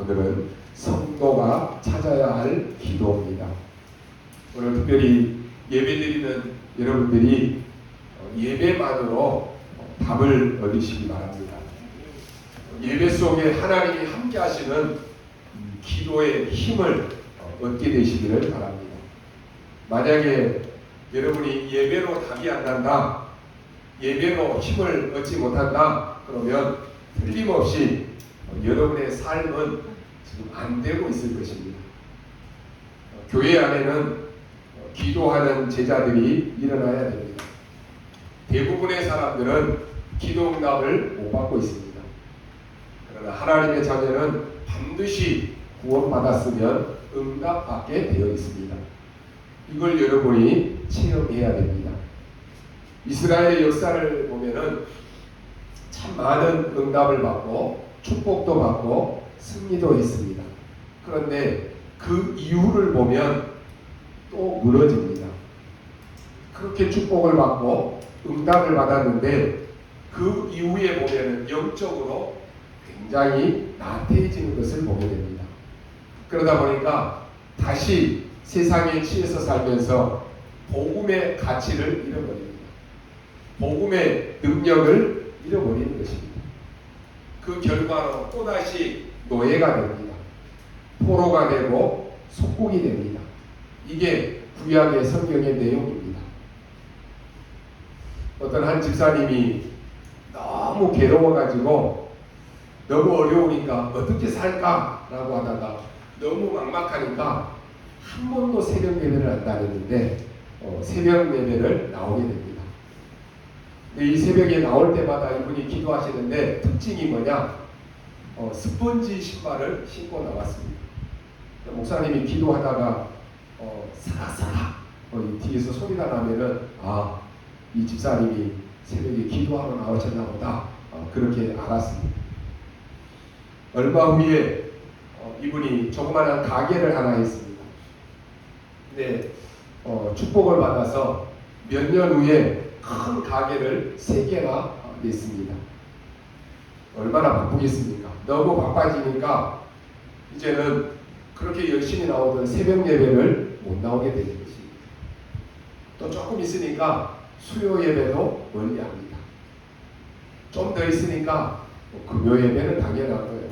오늘은 성도가 찾아야 할 기도입니다. 오늘 특별히 예배드리는 여러분들이 예배만으로 답을 얻으시기 바랍니다. 예배 속에 하나님이 함께 하시는 기도의 힘을 얻게 되시기를 바랍니다. 만약에 여러분이 예배로 답이 안 난다, 예배로 힘을 얻지 못한다, 그러면 틀림없이 여러분의 삶은 지금 안 되고 있을 것입니다. 교회 안에는 기도하는 제자들이 일어나야 됩니다. 대부분의 사람들은 기도 응답을 못 받고 있습니다. 그러나 하나님의 자녀는 반드시 구원받았으면 응답받게 되어 있습니다. 이걸 여러분이 체험해야 됩니다. 이스라엘의 역사를 보면은 참 많은 응답을 받고 축복도 받고 승리도 했습니다. 그런데 그 이유를 보면 또 무너집니다. 그렇게 축복을 받고 응답을 받았는데 그 이후에 보면은 영적으로 굉장히 나태해지는 것을 보게 됩니다. 그러다 보니까 다시 세상에 취해서 살면서 복음의 가치를 잃어버립니다. 복음의 능력을 잃어버리는 것입니다. 그 결과로 또다시 노예가 됩니다. 포로가 되고 속국이 됩니다. 이게 구약의 성경의 내용입니다. 어떤 한 집사님이 너무 괴로워가지고 너무 어려우니까 어떻게 살까라고 하다가 너무 막막하니까 한 번도 새벽 예배를 안 다녔는데 새벽 예배를 나오게 됩니다. 이 새벽에 나올 때마다 이분이 기도하시는데 특징이 뭐냐? 스펀지 신발을 신고 나왔습니다. 목사님이 기도하다가 사라사라 뒤에서 소리가 나면은 이 집사님이 새벽에 기도하러 나오셨나 보다 그렇게 알았습니다. 얼마 후에 이분이 조그마한 가게를 하나 했습니다. 근데 축복을 받아서 몇 년 후에 큰 가게를 3개나 냈습니다. 얼마나 바쁘겠습니까? 너무 바빠지니까 이제는 그렇게 열심히 나오던 새벽 예배를 못 나오게 되는 것입니다. 또 조금 있으니까 수요 예배도 멀리합니다. 좀 더 있으니까 금요 예배는 당연한 거예요.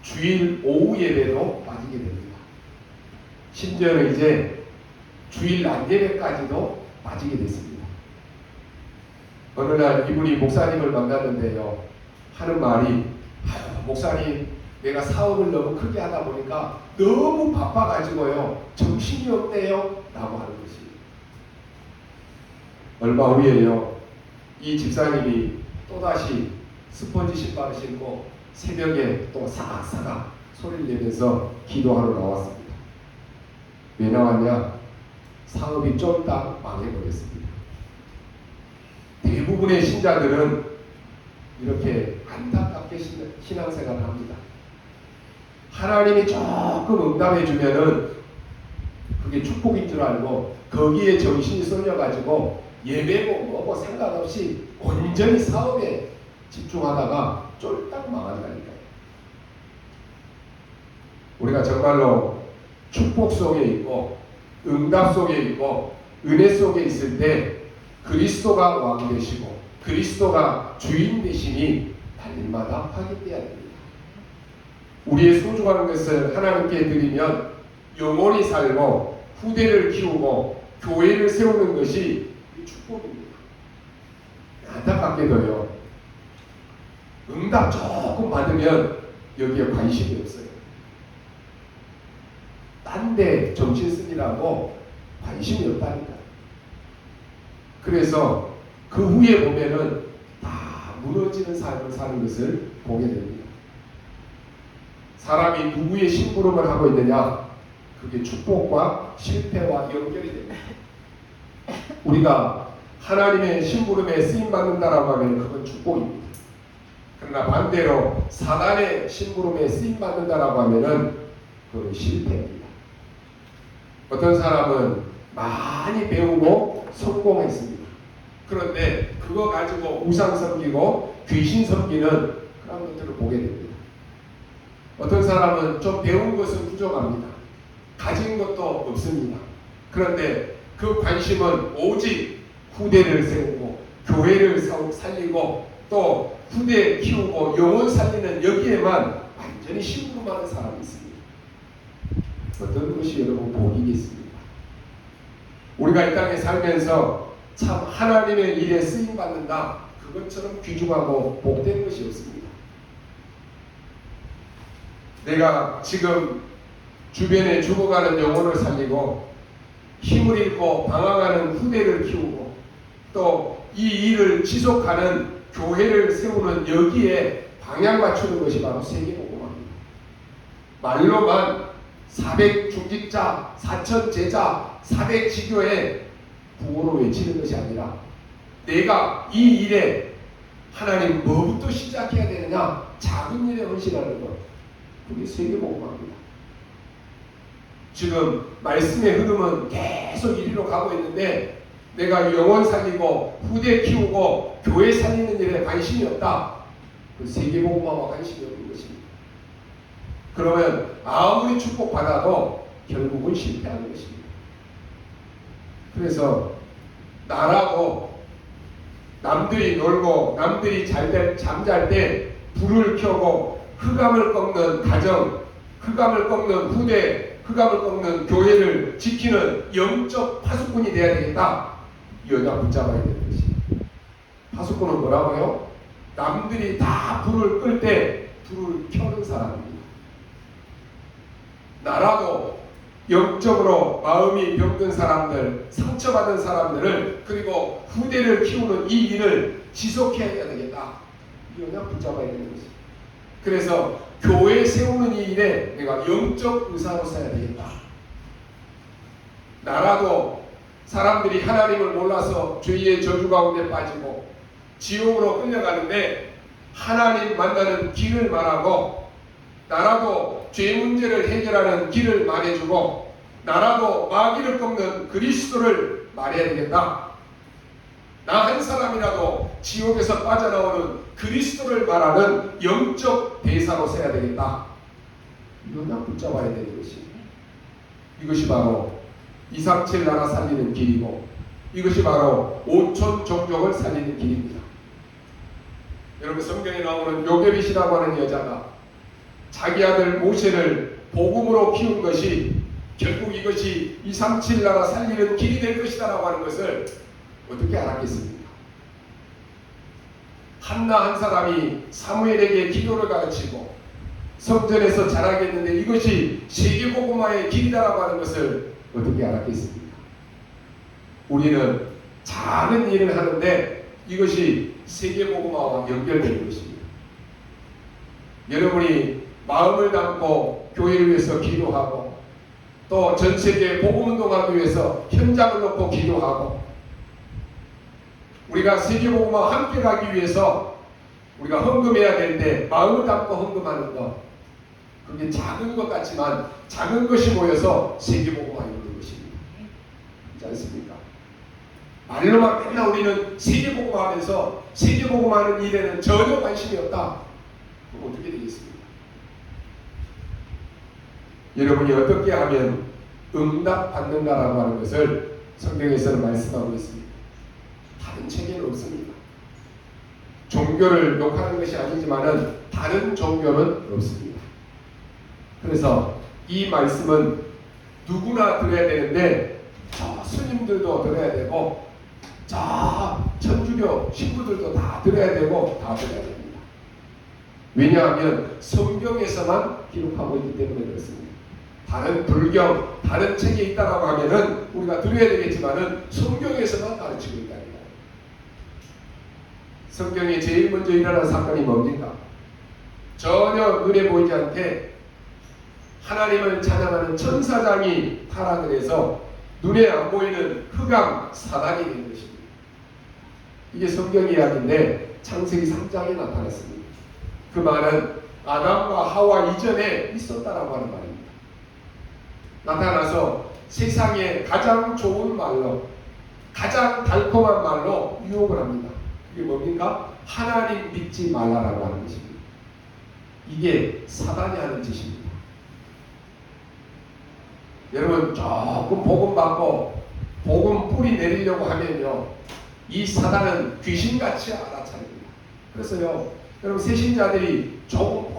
주일 오후 예배도 빠지게 됩니다. 심지어는 이제 주일 낮 예배까지도 빠지게 됐습니다. 어느 날 이분이 목사님을 만났는데요. 하는 말이 목사님 내가 사업을 너무 크게 하다 보니까 너무 바빠가지고요. 정신이 없대요. 라고 하는 것이. 얼마 후에요. 이 집사님이 또다시 스펀지 신발을 신고 새벽에 또 사각사각 소리를 내면서 기도하러 나왔습니다. 왜 나왔냐? 사업이 쫄딱 망해버렸습니다. 대부분의 신자들은 이렇게 안타깝게 신앙생활을 합니다. 하나님이 조금 응답해 주면은 그게 축복인 줄 알고 거기에 정신이 쏠려가지고 예배고 뭐고 상관없이 온전히 사업에 집중하다가 쫄딱 망한다니까요. 우리가 정말로 축복 속에 있고 응답 속에 있고 은혜 속에 있을 때 그리스도가 왕 되시고 그리스도가 주인 되시니 날마다 확인되어야 됩니다. 우리의 소중한 것을 하나님께 드리면 영원히 살고 후대를 키우고 교회를 세우는 것이 축복입니다. 안타깝게도요. 응답 조금 받으면 여기에 관심이 없어요. 딴 데 정신 쓰느라고 관심이 없다니까. 그래서 그 후에 보면은 다 무너지는 삶을 사는 것을 보게 됩니다. 사람이 누구의 심부름을 하고 있느냐? 그게 축복과 실패와 연결이 됩니다. 우리가 하나님의 심부름에 쓰임받는다라고 하면 그건 축복입니다. 그러나 반대로 사단의 심부름에 쓰임받는다라고 하면은 그건 실패입니다. 어떤 사람은 많이 배우고 성공했습니다. 그런데 그거 가지고 우상 섬기고 귀신 섬기는 그런 것들을 보게 됩니다. 어떤 사람은 좀 배운 것은 부족합니다. 가진 것도 없습니다. 그런데 그 관심은 오직 후대를 세우고 교회를 살리고 또 후대 키우고 영혼 살리는 여기에만 완전히 심부름하는 사람이 있습니다. 어떤 것이 여러분 복이겠습니까? 우리가 이 땅에 살면서 참 하나님의 일에 쓰임받는다, 그것처럼 귀중하고 복된 것이 없습니다. 내가 지금 주변에 죽어가는 영혼을 살리고 힘을 잃고 방황하는 후대를 키우고 또 이 일을 지속하는 교회를 세우는 여기에 방향 맞추는 것이 바로 세계복음화입니다. 말로만 400 중직자, 4천 제자, 400 지교에 구호로 외치는 것이 아니라 내가 이 일에 하나님 뭐부터 시작해야 되느냐, 작은 일에 헌신하는 것, 그게 세계복음화입니다. 지금 말씀의 흐름은 계속 이리로 가고 있는데 내가 영혼 살리고 후대 키우고 교회 살리는 일에 관심이 없다, 그 세계복음화와 관심이 없는 것입니다. 그러면 아무리 축복받아도 결국은 실패하는 것입니다. 그래서 나라고 남들이 놀고 남들이 잠잘 때 불을 켜고 흑암을 꺾는 가정, 흑암을 꺾는 후대, 흑암을 꺾는 교회를 지키는 영적 파수꾼이 되어야 되겠다. 이 여자 붙잡아야 되는 것입니다. 파수꾼은 뭐라고요? 남들이 다 불을 끌 때 불을 켜는 사람입니다. 나라도 영적으로 마음이 병든 사람들, 상처받은 사람들을, 그리고 후대를 키우는 이 일을 지속해야 되겠다. 이 여자 붙잡아야 되는 것입니다. 그래서 교회 세우는 이 일에 내가 영적 의사로 써야 되겠다. 나라도 사람들이 하나님을 몰라서 죄의 저주 가운데 빠지고 지옥으로 끌려가는데 하나님 만나는 길을 말하고, 나라도 죄 문제를 해결하는 길을 말해주고, 나라도 마귀를 꺾는 그리스도를 말해야 되겠다. 나 한 사람이라도 지옥에서 빠져나오는 그리스도를 말하는 영적 대사로 써야 되겠다. 이거나 붙잡아야 되는 것입니다. 이것이 바로 237 나라 살리는 길이고, 이것이 바로 5천 종족을 살리는 길입니다. 여러분, 성경에 나오는 요게벳이라고 하는 여자가 자기 아들 모세를 복음으로 키운 것이 결국 이것이 237 나라 살리는 길이 될 것이다 라고 하는 것을 어떻게 알았겠습니까? 한나 한 사람이 사무엘에게 기도를 가르치고 성전에서 자라겠는데 이것이 세계복음화의 길이다라고 하는 것을 어떻게 알았겠습니까? 우리는 작은 일을 하는데 이것이 세계복음화와 연결되는 것입니다. 여러분이 마음을 담고 교회를 위해서 기도하고 또 전세계 복음운동하기 위해서 현장을 놓고 기도하고, 우리가 세계복음화 함께 가기 위해서 우리가 헌금해야 되는데 마음을 담고 헌금하는 것, 그게 작은 것 같지만 작은 것이 모여서 세계복음화 이루는 것입니다. 그렇지 않습니까? 말로만 맨날 우리는 세계복음화 하면서 세계복음화하는 일에는 전혀 관심이 없다. 그럼 어떻게 되겠습니까? 여러분이 어떻게 하면 응답받는다라고 하는 것을 성경에서는 말씀하고 있습니다. 다른 책에는 없습니다. 종교를 욕하는 것이 아니지만은 다른 종교는 없습니다. 그래서 이 말씀은 누구나 들어야 되는데 저 스님들도 들어야 되고 저 천주교 신부들도 다 들어야 되고 다 들어야 됩니다. 왜냐하면 성경에서만 기록하고 있기 때문에 그렇습니다. 다른 불경, 다른 책에 있다라고 하면은 우리가 들어야 되겠지만은 성경에서만 가르치고 있다니까. 성경에 제일 먼저 일어난 사건이 뭡니까? 전혀 눈에 보이지 않게 하나님을 찬양하는 천사장이 타락을 해서 눈에 안 보이는 흑암 사단이 된 것입니다. 이게 성경 이야기인데 창세기 3장에 나타났습니다. 그 말은 아담과 하와 이전에 있었다라고 하는 말입니다. 나타나서 세상에 가장 좋은 말로, 가장 달콤한 말로 유혹을 합니다. 그게 뭡니까? 하나님 믿지 말라라고 하는 것입니다. 이게 사단이 하는 짓입니다. 여러분 조금 복음 받고 복음 뿌리 내리려고 하면요, 이 사단은 귀신같이 알아차립니다. 그래서요, 여러분 새신자들이 조금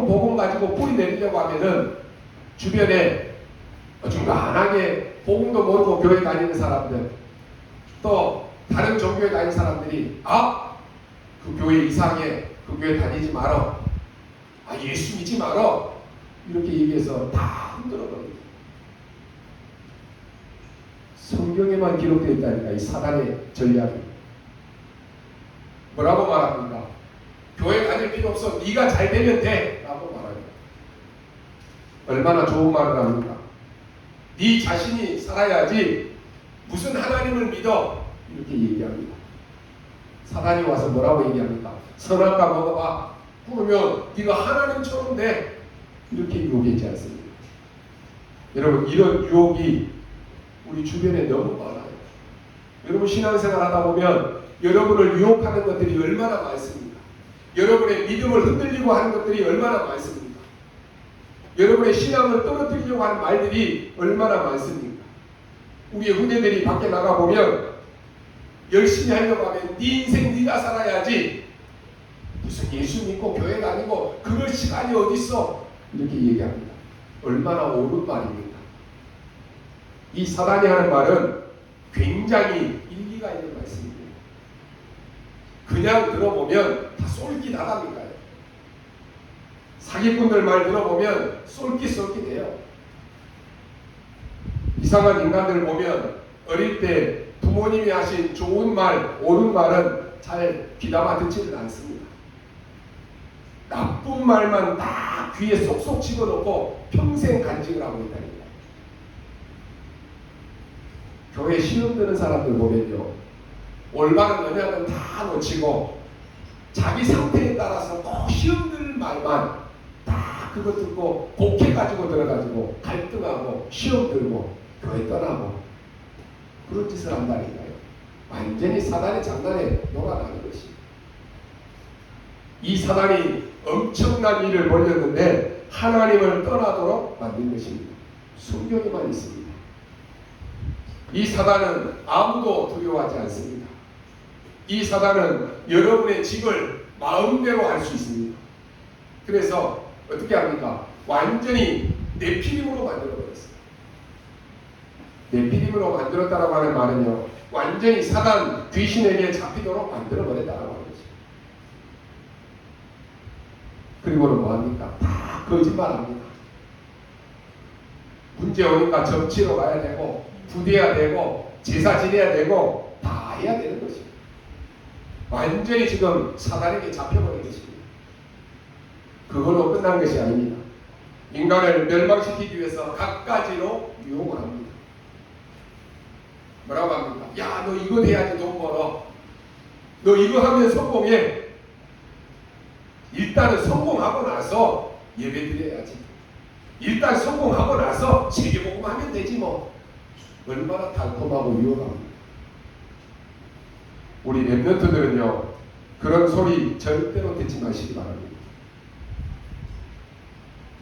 복음 가지고 뿌리 내리려고 하면은 주변에 어중간하게 복음도 모르고 교회 다니는 사람들, 또 다른 종교에 다니는 사람들이 그 교회 이상해, 그 교회 다니지 말어, 예수 믿지 말어, 이렇게 얘기해서 다 흔들어 버립니다. 성경에만 기록되어 있다니까, 이 사단의 전략이. 뭐라고 말합니까? 교회 다닐 필요 없어, 네가 잘 되면 돼 라고 말합니다. 얼마나 좋은 말을 합니까? 네 자신이 살아야지 무슨 하나님을 믿어, 이렇게 얘기합니다. 사단이 와서 뭐라고 얘기합니까? 선악과 먹어봐, 그러면 네가 하나님처럼 돼, 이렇게 유혹했지 않습니까? 여러분, 이런 유혹이 우리 주변에 너무 많아요. 여러분 신앙생활 하다 보면 여러분을 유혹하는 것들이 얼마나 많습니까? 여러분의 믿음을 흔들리고 하는 것들이 얼마나 많습니까? 여러분의 신앙을 떨어뜨리려고 하는 말들이 얼마나 많습니까? 우리의 후대들이 밖에 나가보면 열심히 하려고 하면 네 인생 네가 살아야지, 무슨 예수 믿고 교회 다니고 그럴 시간이 어딨어, 이렇게 얘기합니다. 얼마나 옳은 말입니까? 이 사단이 하는 말은 굉장히 일리가 있는 말씀입니다. 그냥 들어보면 다 쏠깃하다니까요. 사기꾼들 말 들어보면 쏠깃해요. 이상한 인간들을 보면 어릴 때 부모님이 하신 좋은 말, 옳은 말은 잘 귀담아 듣지를 않습니다. 나쁜 말만 다 귀에 쏙쏙 집어넣고 평생 간직을 하고 있다니까요. 교회 시험 드는 사람들 보면요, 올바른 언약은 다 놓치고 자기 상태에 따라서 꼭 시험 들 말만 다 그거 듣고 곡해가지고 들어가지고 갈등하고 시험 들고 교회 떠나고 그런 짓을 한다니까요. 완전히 사단의 장난에 놀아나는 것이. 이 사단이 엄청난 일을 벌였는데 하나님을 떠나도록 만든 것입니다. 성경에만 있습니다. 이 사단은 아무도 두려워하지 않습니다. 이 사단은 여러분의 집을 마음대로 할 수 있습니다. 그래서 어떻게 합니까? 완전히 네피림으로 만들어버렸어요. 네피림으로 만들었다라고 하는 말은요, 완전히 사단 귀신에게 잡히도록 만들어버렸다라고 하는 거죠. 그리고는 뭐합니까? 다 거짓말합니다. 문제 오니까 점치러 가야 되고 부대해야 되고 제사 지내야 되고 다 해야 되는 것입니다. 완전히 지금 사단에게 잡혀버린 것입니다. 그걸로 끝난 것이 아닙니다. 인간을 멸망시키기 위해서 갖가지로 유혹을 합니다. 뭐라고 합니까? 야, 너 이거 해야지 돈 벌어. 너 이거 하면 성공해. 일단은 성공하고 나서 예배 드려야지. 일단 성공하고 나서 세계복음 하면 되지 뭐. 얼마나 달콤하고 유혹합니다. 우리 랩런트들은요, 그런 소리 절대로 듣지 마시기 바랍니다.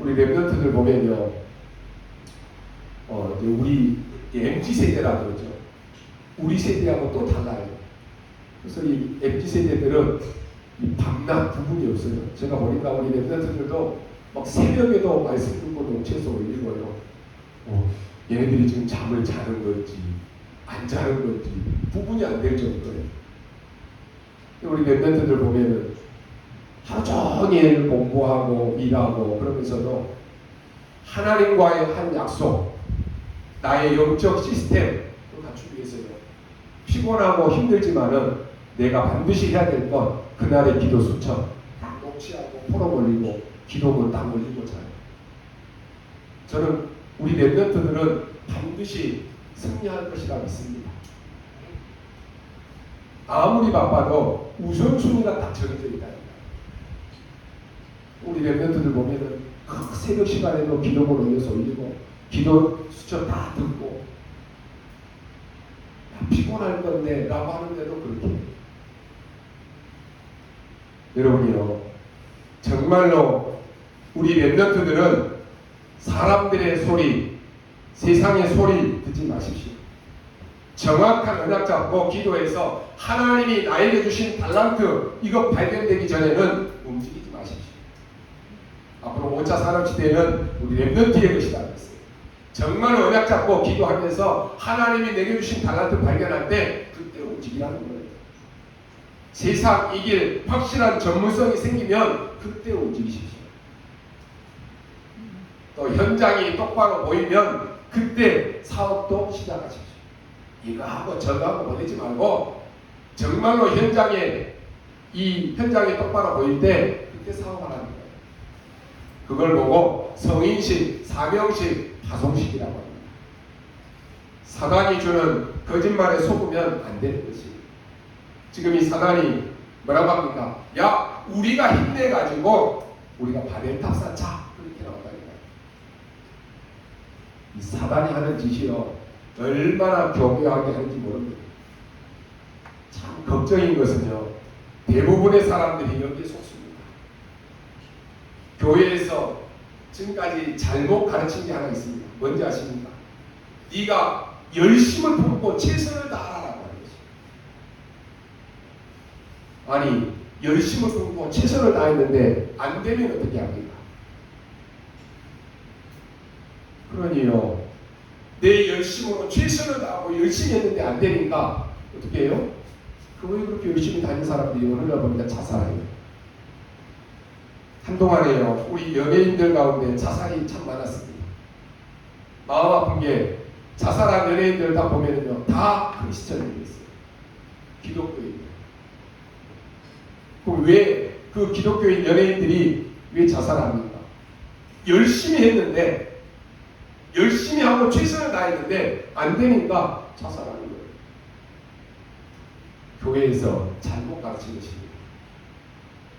우리 랩런트들 보면요, 우리 MZ세대라고 그러죠. 우리 세대하고 또 달라요. 그래서 이 MZ세대들은 이 밤낮 구분이 없어요. 제가 보니까 우리 랩런트들도 막 새벽에도 말씀 듣고 농채소 올리고요. 얘네들이 지금 잠을 자는 건지 안 자는 건지 구분이 안 될 정도예요. 우리 랩런트들 보면은 하루 종일 공부하고 일하고 그러면서도 하나님과의 한 약속, 나의 영적 시스템을 갖추기 위해서요, 피곤하고 힘들지만은 내가 반드시 해야 될 건 그날의 기도 수천 딱 녹취하고 포럼 올리고 기도문 딱 올리고 자요. 저는 우리 랩런트들은 반드시 승리할 것이라 믿습니다. 아무리 바빠도 우선순위가 딱 정해져 있다. 우리 랩런트들 보면은 그 새벽 시간에도 기도문 올려서 올리고 기도 수천 다 듣고 피곤할 건데 라고 하는데도 그렇게. 여러분이요, 정말로 우리 렘넌트들은 사람들의 소리, 세상의 소리 듣지 마십시오. 정확한 언약 잡고 기도해서 하나님이 나에게 주신 달란트 이거 발견되기 전에는 움직이지 마십시오. 앞으로 5차 산업시대는 우리 렘넌트의 것이다 그랬어요. 정말 언약 잡고 기도하면서 하나님이 내게 주신 달란트 발견할 때 그때 움직이라는 거예요. 세상 이길 확실한 전문성이 생기면 그때 움직이십시오. 또 현장이 똑바로 보이면 그때 사업도 시작하십시오. 이거 하고 저거 하고 보내지 말고 정말로 현장에 현장이 똑바로 보일 때 그때 사업하라는 거예요. 그걸 보고 성인식, 사명식, 파송식이라고 합니다. 사단이 주는 거짓말에 속으면 안 되는 것이에요. 지금 이 사단이 뭐라고 합니까? 야, 우리가 힘내가지고 우리가 바벨탑 쌓자 그렇게 나온다니까요. 이 사단이 하는 짓이요 얼마나 교묘하게 하는지 모릅니다. 참 걱정인 것은요 대부분의 사람들이 여기에 속습니다. 교회에서 지금까지 잘못 가르친 게 하나 있습니다. 뭔지 아십니까? 네가 열심을 품고 최선을 다하라고 하는 것입니다. 아니 열심을 품고 최선을 다했는데 안 되면 어떻게 합니까? 그러니요 내 열심으로 최선을 다하고 열심히 했는데 안 되니까 어떻게 해요? 왜 그렇게 열심히 다닌 사람들이 어느 날 보니까 자살해요. 한동안에요 우리 연예인들 가운데 자살이 참 많았습니다. 마음 아픈 게 자살한 연예인들 다 보면은요 다 크리스천들이 있어요. 기독교인. 그럼 왜 그 기독교인 연예인들이 왜 자살합니까? 열심히 했는데 열심히 하고 최선을 다했는데 안 되니까 자살하는 거예요. 교회에서 잘못 가르친 것입니다.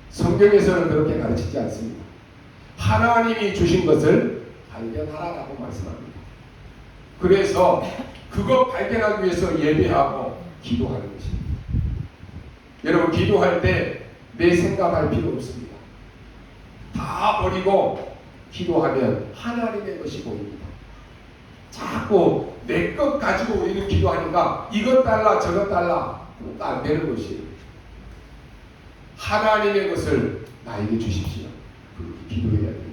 성경에서는 그렇게 가르치지 않습니다. 하나님이 주신 것을 발견하라고 말씀합니다. 그래서 그거 발견하기 위해서 예배하고 기도하는 것입니다. 여러분 기도할 때 내 생각할 필요 없습니다. 다 버리고 기도하면 하나님의 것이 보입니다. 자꾸 내 것 가지고 우리는 기도하니까 이것 달라 저것 달라 그것도 안 되는 것이에요. 하나님의 것을 나에게 주십시오. 그렇게 기도해야 돼요.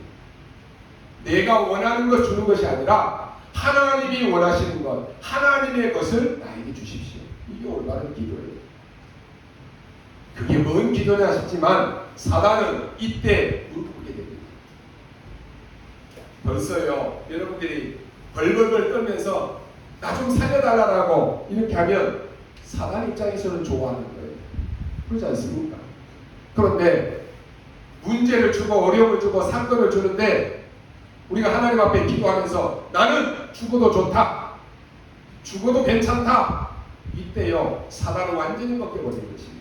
내가 원하는 것 주는 것이 아니라 하나님이 원하시는 것, 하나님의 것을 나에게 주십시오. 이게 올바른 기도예요. 그게 뭔 기도냐 싶지만 사단은 이때 물풀게 됩니다. 벌써요 여러분들이 벌벌벌 떨면서 나 좀 살려달라고 이렇게 하면 사단 입장에서는 좋아하는 거예요. 그렇지 않습니까? 그런데 문제를 주고 어려움을 주고 상처를 주는데 우리가 하나님 앞에 기도하면서 나는 죽어도 좋다, 죽어도 괜찮다, 이때요 사단은 완전히 벗겨버리는 것입니다.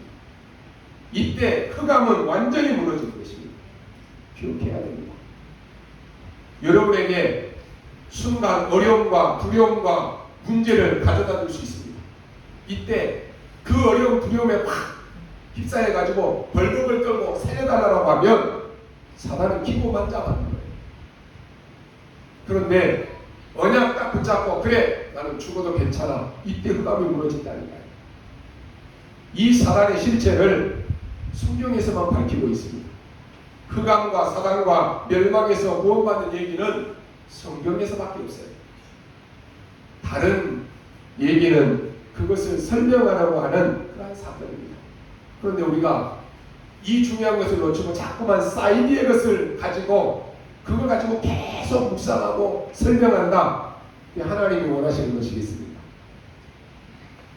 이때 흑암은 완전히 무너지는 것입니다. 기억해야 됩니다. 여러분에게 순간 어려움과 두려움과 문제를 가져다 줄 수 있습니다. 이때 그 어려움 두려움에 확 휩싸여가지고 벌벌벌 떨고 살려달라고 하면 사단은 기고만 잡아는 거예요. 그런데 언약 딱 붙잡고 그래 나는 죽어도 괜찮아, 이때 흑암이 무너진다니까요. 이 사단의 실체를 성경에서만 밝히고 있습니다. 흑암과 사단과 멸망에서 구원받는 얘기는 성경에서밖에 없어요. 다른 얘기는 그것을 설명하라고 하는 그런 사건입니다. 그런데 우리가 이 중요한 것을 놓치고 자꾸만 사이드의 것을 가지고 그걸 가지고 계속 묵상하고 설명한다. 그게 하나님이 원하시는 것이겠습니다.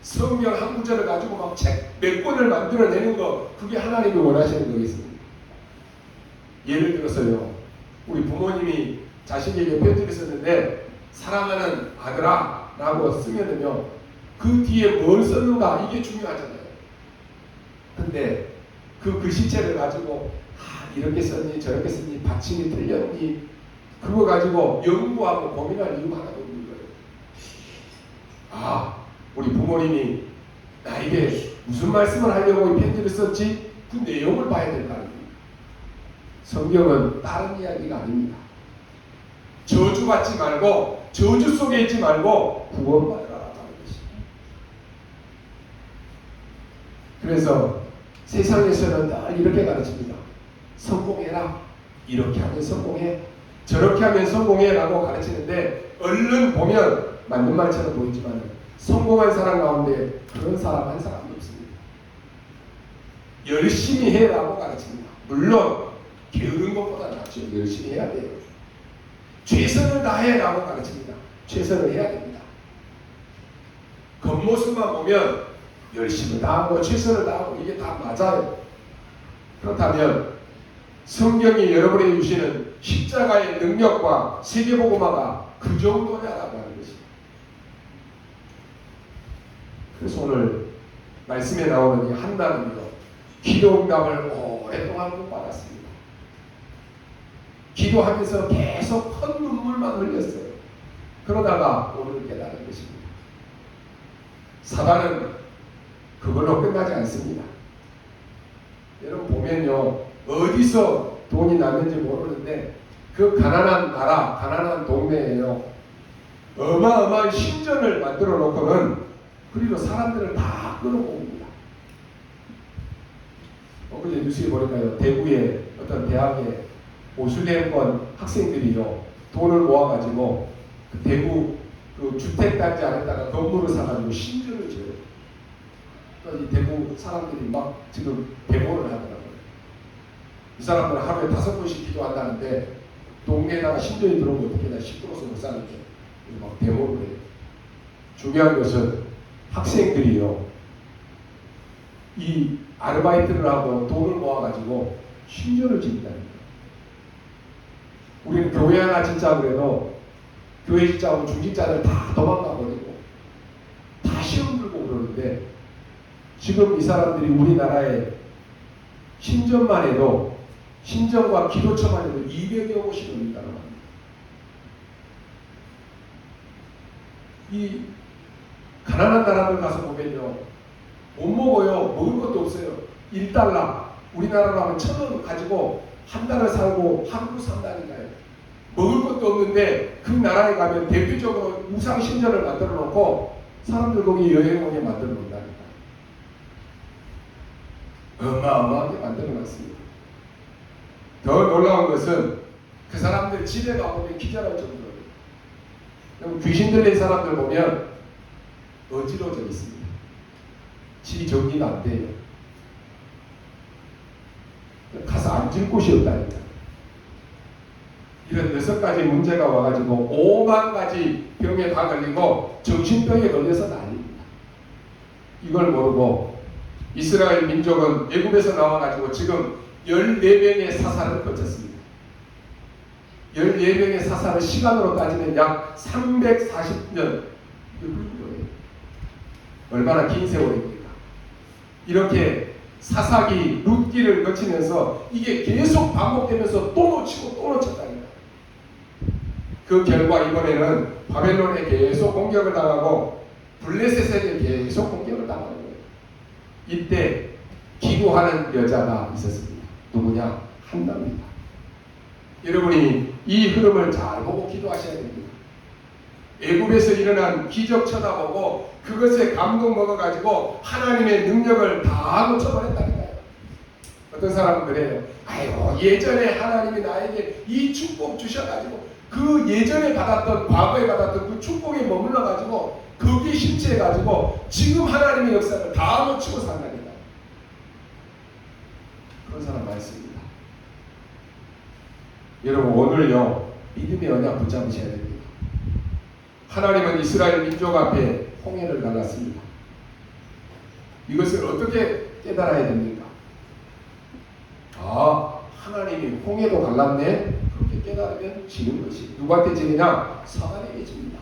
성경 한 구절을 가지고 막 책 몇 권을 만들어내는 거 그게 하나님이 원하시는 거겠습니다. 예를 들어서요 우리 부모님이 자식에게 편지를 썼는데 사랑하는 아들아 라고 쓰면은요 그 뒤에 뭘 썼는가 이게 중요하잖아요. 근데 그 글씨체를 가지고 이렇게 썼니 저렇게 썼니 받침이 틀렸니 그거 가지고 연구하고 고민할 이유가 하나도 없는 거예요. 우리 부모님이 나에게 무슨 말씀을 하려고 이 편지를 썼지? 그 내용을 봐야 될 거 아닙니까? 성경은 다른 이야기가 아닙니다. 저주받지 말고 저주 속에 있지 말고 구원받으라라는 것입니다. 그래서 세상에서는 늘 이렇게 가르칩니다. 성공해라. 이렇게 하면 성공해. 저렇게 하면 성공해 라고 가르치는데 얼른 보면 맞는 말처럼 보이지만 성공한 사람 가운데 그런 사람 한 사람도 없습니다. 열심히 해라고 가르칩니다. 물론 게으른 것보다 낫죠. 열심히 해야 돼요. 최선을 다해라고 가르칩니다. 최선을 해야 됩니다. 겉모습만 보면 열심히 다하고 최선을 다하고 이게 다 맞아요. 그렇다면 성경이 여러분에게 주시는 십자가의 능력과 세계복음화가 그 정도냐라고 하는 것입니다. 그래서 오늘 말씀에 나오는 이 한나는요, 기도응답을 오랫동안 못 받았습니다. 기도하면서 계속 큰 눈물만 흘렸어요. 그러다가 오늘 깨달은 것입니다. 사단은 그걸로 끝나지 않습니다. 여러분 보면요, 어디서 돈이 났는지 모르는데 그 가난한 나라, 가난한 동네에요, 어마어마한 신전을 만들어 놓고는 그리고 사람들을 다 끌어모읍니다. 어제 뉴스에 보니까요, 대구의 어떤 대학의 모슬렘권 학생들이요, 돈을 모아가지고 그 대구 그 주택단지 안에다가 건물을 사가지고 신전을 지어요. 그러니까 이 대구 사람들이 막 지금 데모를 하더라고요. 이 사람들은 하루에 5번씩 기도한다는데 동네에다가 신전이 들어오면 어떻게 나 시끄러워서 못 사는데 막 데모를 해요. 중요한 것은 학생들이요, 이 아르바이트를 하고 돈을 모아가지고 신전을 짓는다는 거예요. 우리는 교회 하나 진짜 그래도 교회 진짜하고 중직자들 다 도망가 버리고 다 시험 들고 그러는데 지금 이 사람들이 우리나라에 신전만 해도 신전과 기도처만 해도 200여 곳이 넘는다는 겁니다. 이 가난한 나라들 가서 보면요, 못 먹어요. 먹을 것도 없어요. 1달러, 우리나라로 하면 1,000원 가지고 한 달을 살고 하루 산다니까요. 먹을 것도 없는데 그 나라에 가면 대표적으로 우상 신전을 만들어 놓고 사람들 거기 여행 오게 만들어 놓는다니까. 어마어마하게 만들어 놨습니다. 더 놀라운 것은 그 사람들 집에 가보면 기절할 정도로, 귀신 들린 사람들 보면 어지러져 있습니다. 집이 정리가 안 돼요. 가서 앉을 곳이 없다니까. 이런 6가지 문제가 와가지고 5만 가지 병에 다 걸리고 정신병에 걸려서 난립니다. 이걸 모르고 이스라엘 민족은 애굽에서 나와가지고 지금 14명의 사사를 거쳤습니다. 14명의 사사를 시간으로 따지면 약 340년. 얼마나 긴 세월입니까? 이렇게 사사기, 룻기를 거치면서 이게 계속 반복되면서 또 놓치고 또 놓쳤다니까. 그 결과 이번에는 바벨론에 계속 공격을 당하고 블레셋에 계속 공격을 당하는 거예요. 이때 기도하는 여자가 있었습니다. 누구냐? 한나입니다. 여러분이 이 흐름을 잘 보고 기도하셔야 됩니다. 애굽에서 일어난 기적 쳐다보고 그것에 감동 먹어가지고 하나님의 능력을 다 놓쳐버렸다니까요. 어떤 사람은 그래요. 아이고, 예전에 하나님이 나에게 이 축복 주셔가지고 그 예전에 받았던, 과거에 받았던 그 축복에 머물러가지고 거기에 심취해가지고 지금 하나님의 역사를 다 놓치고 산다니까. 그런 사람 많습니다. 여러분, 오늘요, 믿음의 언약 붙잡으셔야 됩니다. 하나님은 이스라엘 민족 앞에 홍해를 갈랐습니다. 이것을 어떻게 깨달아야 됩니까? 아, 하나님이 홍해도 갈랐네? 그렇게 깨달으면 지는 것이. 누구한테 지느냐? 사단에게 집니다.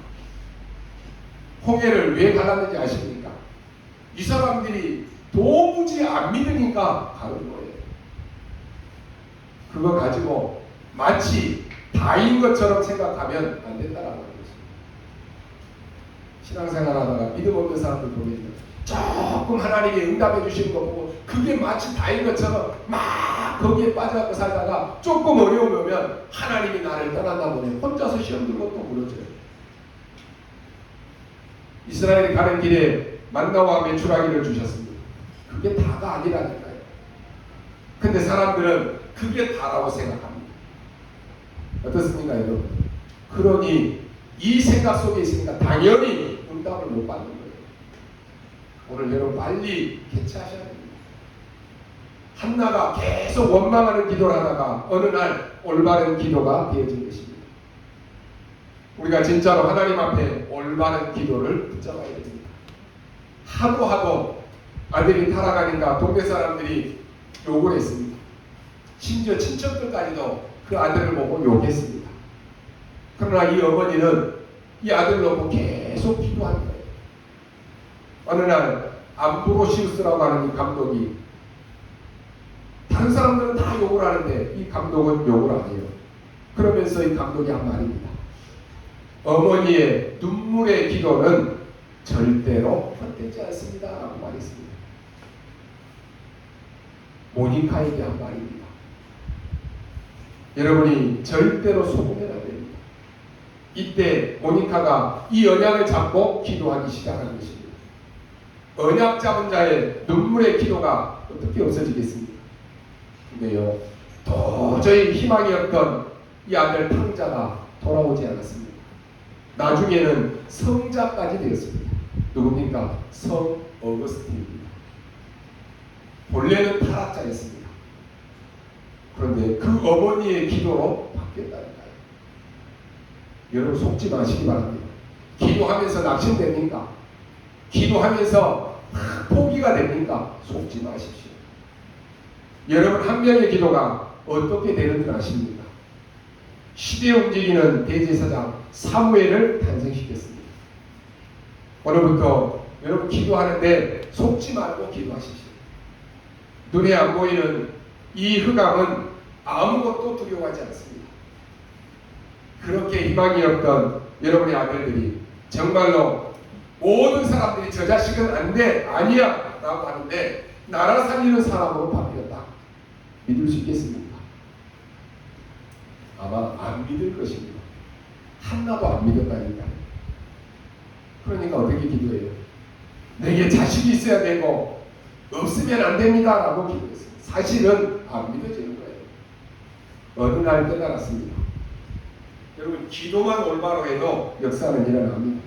홍해를 왜 갈랐는지 아십니까? 이 사람들이 도무지 안 믿으니까 가는 거예요. 그거 가지고 마치 다인 것처럼 생각하면 안 된다라고 하는 것입니다. 신앙생활 하다가 믿음 없는 사람들 보면 조금 하나님이 응답해 주시는 거 보고 그게 마치 다인 것처럼 막 거기에 빠져서 살다가 조금 어려움이 오면 하나님이 나를 떠난다 보네. 혼자서 시험 들고 또 무너져요. 이스라엘이 가는 길에 만나와 메추라기를 주셨습니다. 그게 다가 아니라니까요. 근데 사람들은 그게 다라고 생각합니다. 어떻습니까, 여러분? 그러니 이 생각 속에 있으니까 당연히 응답을 못 받는 거예요. 오늘 여러분 빨리 캐치하셔야 됩니다. 한나가 계속 원망하는 기도를 하다가 어느 날 올바른 기도가 되어진 것입니다. 우리가 진짜로 하나님 앞에 올바른 기도를 붙잡아야 됩니다. 하도 아들이 타락하니까 동네 사람들이 욕을 했습니다. 심지어 친척들까지도 그 아들을 보고 욕했습니다. 그러나 이 어머니는 이 아들을 놓고 계속 기도하는 거예요. 어느 날 암브로시우스라고 하는 이 감독이 다른 사람들은 다 욕을 하는데 이 감독은 욕을 안 해요. 그러면서 이 감독이 한 말입니다. 어머니의 눈물의 기도는 절대로 헛되지 않습니다. 라고 말했습니다. 모니카에게 한 말입니다. 여러분이 절대로 속으면 안 됩니다. 이때 모니카가 이 언약을 잡고 기도하기 시작하는 것입니다. 언약 잡은 자의 눈물의 기도가 어떻게 없어지겠습니까? 근데요, 도저히 희망이 없던 이 아들 탕자가 돌아오지 않았습니다. 나중에는 성자까지 되었습니다. 누굽니까? 성 어거스틴입니다. 본래는 타락자였습니다. 그런데 그 어머니의 기도로 바뀌었다니까요. 여러분 속지 마시기 바랍니다. 기도하면서 낙심됩니까? 기도하면서 포기가 됩니까? 속지 마십시오. 여러분 한 명의 기도가 어떻게 되는 줄 아십니까? 시대에 움직이는 대제사장 사무엘을 탄생시켰습니다. 오늘부터 여러분 기도하는데 속지 말고 기도하십시오. 눈에 안 보이는 이 흑암은 아무것도 두려워하지 않습니다. 그렇게 희망이 없던 여러분의 아들들이 정말로 모든 사람들이 저 자식은 안 돼, 아니야 라고 하는데 나라 살리는 사람으로 바뀌었다. 믿을 수 있겠습니까? 아마 안 믿을 것입니다. 한나도 안 믿었다니까요. 그러니까 어떻게 기도해요? 내게 자식이 있어야 되고 없으면 안 됩니다 라고 기도했어요. 사실은 안 믿어지는 거예요. 어느 날 깨달았습니다. 여러분 기도만 올바로 해도 역사는 일어납니다.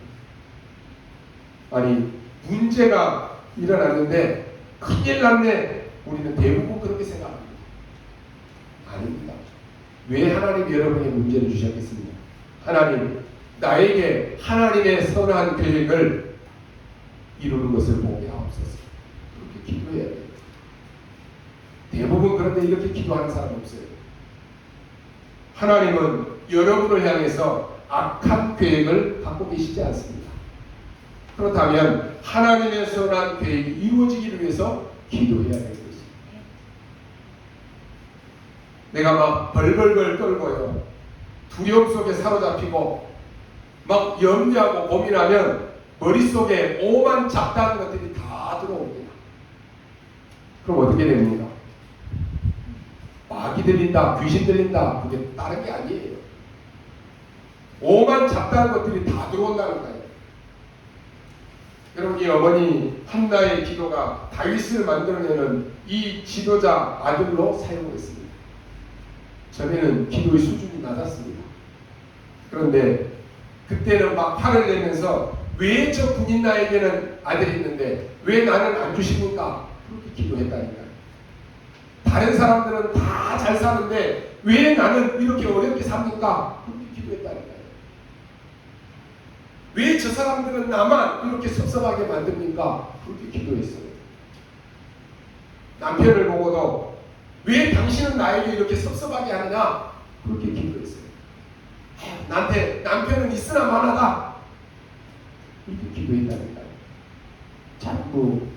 아니 문제가 일어났는데 큰일 났네. 우리는 대부분 그렇게 생각합니다. 아닙니다. 왜 하나님이 여러분의 문제를 주셨겠습니까? 하나님 나에게 하나님의 선한 계획을 이루는 것을 보게 하옵소서. 그렇게 기도해야 돼요. 대부분 그런데 이렇게 기도하는 사람 없어요. 하나님은 여러분을 향해서 악한 계획을 갖고 계시지 않습니다. 그렇다면 하나님의 선한 계획이 이루어지기를 위해서 기도해야 되는 것입니다. 내가 막 벌벌벌 떨고요. 두려움 속에 사로잡히고 막 염려하고 고민하면 머릿속에 오만 잡다한 것들이 다 들어옵니다. 그럼 어떻게 됩니까? 마귀 들린다, 귀신 들린다, 그게 다른 게 아니에요. 오만 잡다한 것들이 다 들어온다는 거예요. 여러분 이 어머니 한나의 기도가 다윗을 만들어내는 이 지도자 아들로 사용됐습니다. 전에는 기도의 수준이 낮았습니다. 그런데 그때는 막 화를 내면서 왜 저 군인 나에게는 아들이 있는데 왜 나는 안 주십니까? 그렇게 기도했다니까요. 다른 사람들은 다 잘 사는데 왜 나는 이렇게 어렵게 삽니까? 그렇게 기도했다니까요. 왜 저 사람들은 나만 이렇게 섭섭하게 만듭니까? 그렇게 기도했어요. 남편을 보고도 왜 당신은 나에게 이렇게 섭섭하게 하느냐? 그렇게 기도했어요. 나한테 남편은 있으나 마나다. 이렇게 기도했다니까요. 자꾸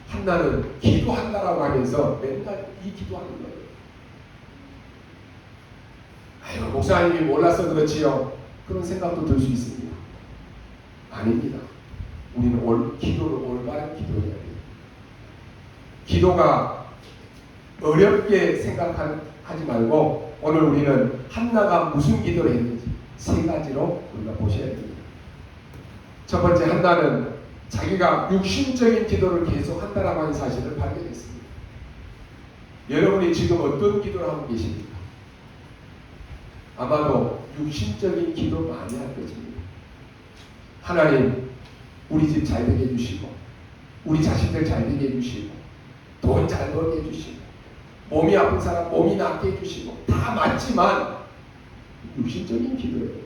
한나는 기도한다라고 하면서 맨날 이 기도하는 거예요. 아유, 목사님이 몰라서 그렇지요. 그런 생각도 들 수 있습니다. 아닙니다. 우리는 기도를 올바른 기도해야 돼요. 기도가 어렵게 생각하지 말고 오늘 우리는 한나가 무슨 기도를 했는지 세 가지로 우리가 보셔야 됩니다. 첫 번째, 한나는 자기가 육신적인 기도를 계속 한다라고 하는 사실을 발견했습니다. 여러분이 지금 어떤 기도를 하고 계십니까? 아마도 육신적인 기도 많이 할 것입니다. 하나님, 우리 집 잘 되게 해주시고, 우리 자식들 잘 되게 해주시고, 돈 잘 벌게 해주시고, 몸이 아픈 사람 몸이 낫게 해주시고, 다 맞지만 육신적인 기도예요.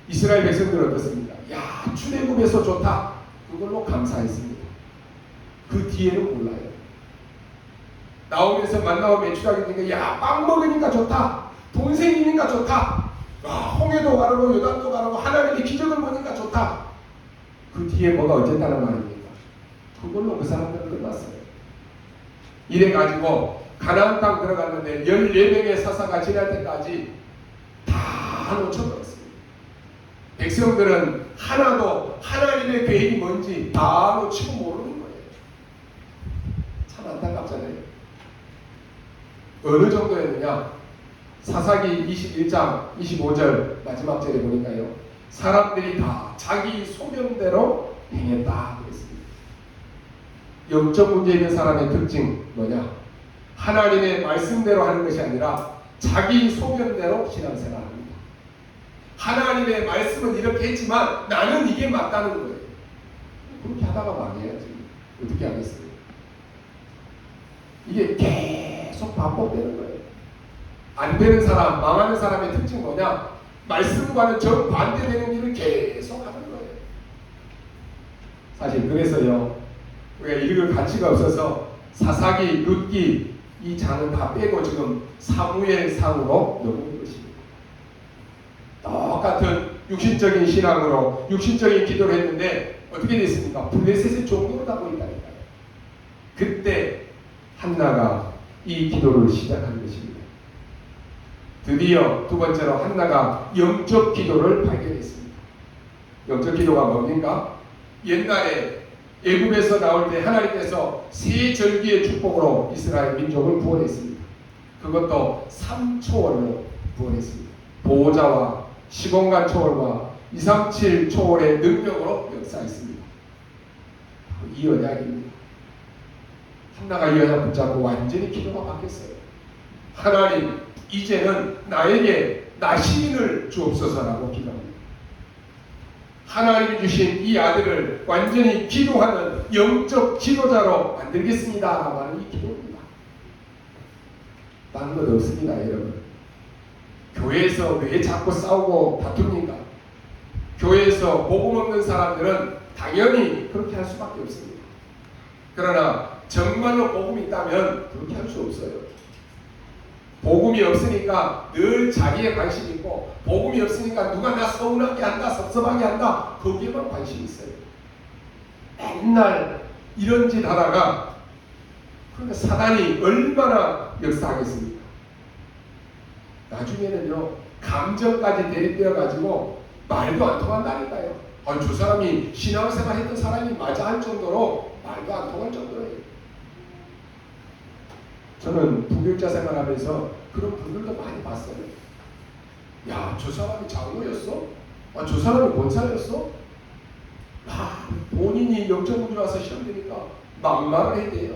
이스라엘 백성들은 어떻습니까? 야, 출애굽에서 좋다. 그걸로 감사했습니다. 그 뒤에는 몰라요. 나오면서 만나고 매출하게 되니까 야, 빵 먹으니까 좋다. 돈 생기니까 좋다. 홍해도 가르고 요단도 가르고 하나님의 기적을 보니까 좋다. 그 뒤에 뭐가 어쨌다는 말입니까? 그걸로 그 사람들은 끝났어요. 이래가지고 가나안 땅 들어갔는데 14명의 사사가 지날 때까지 다 놓쳐버렸습니다. 백성들은 하나도 하나님의 계획이 뭔지 다 놓치고 모르는 거예요. 참 안타깝잖아요. 어느 정도였느냐? 사사기 21장 25절 마지막 절에 보니까요, 사람들이 다 자기 소견대로 행했다 그랬습니다. 영적 문제 있는 사람의 특징 뭐냐? 하나님의 말씀대로 하는 것이 아니라 자기 소견대로 신앙생활 합니다. 하나님의 말씀은 이렇게 했지만 나는 이게 맞다는 거예요. 그렇게 하다가 망해야지. 어떻게 하겠어요? 이게 계속 반복되는 거예요. 안 되는 사람, 망하는 사람의 특징 뭐냐? 말씀과는 정반대되는 일을 계속 하는 거예요. 사실 그래서요, 우리가 읽을 가치가 없어서 사사기, 룻기 이 장은 다 빼고 지금 사무엘상으로 넘어온 것입니다. 똑같은 육신적인 신앙으로 육신적인 기도를 했는데 어떻게 됐습니까? 블레셋의 종교로 다 보인다니까요. 그때 한나가 이 기도를 시작한 것입니다. 드디어 두 번째로 한나가 영적 기도를 발견했습니다. 영적 기도가 뭡니까? 옛날에 애굽에서 나올 때 하나님께서 세 절기의 축복으로 이스라엘 민족을 구원했습니다. 그것도 3초월로 구원했습니다. 보호자와 시공간 초월과 237 초월의 능력으로 역사했습니다. 이 언약입니다. 한나가 이 언약 붙잡고 완전히 기도가 바뀌었어요. 하나님, 이제는 나에게 나 시인을 주옵소서라고 기도합니다. 하나님이 주신 이 아들을 완전히 기도하는 영적 지도자로 만들겠습니다 라고 하는 이 기도입니다. 다른 것 없습니다. 여러분, 교회에서 왜 자꾸 싸우고 다툽니까? 교회에서 복음 없는 사람들은 당연히 그렇게 할 수밖에 없습니다. 그러나 정말로 복음이 있다면 그렇게 할 수 없어요. 복음이 없으니까 늘 자기에 관심이 있고, 복음이 없으니까 누가 나 서운하게 한다, 섭섭하게 한다, 거기에만 관심이 있어요. 맨날 이런 짓 하다가, 그러니까 사단이 얼마나 역사하겠습니까? 나중에는요, 감정까지 대립되어가지고 말도 안 통한다니까요. 저 사람이 신앙생활 했던 사람이 맞아 할 정도로 말도 안 통할 정도예요. 저는 부교육자 생활하면서 그런 분들도 많이 봤어요. 야, 저 사람이 장로였어? 저 사람이 권사였어? 본인이 영적문제 와서 시험 되니까 막말을 해야 돼요.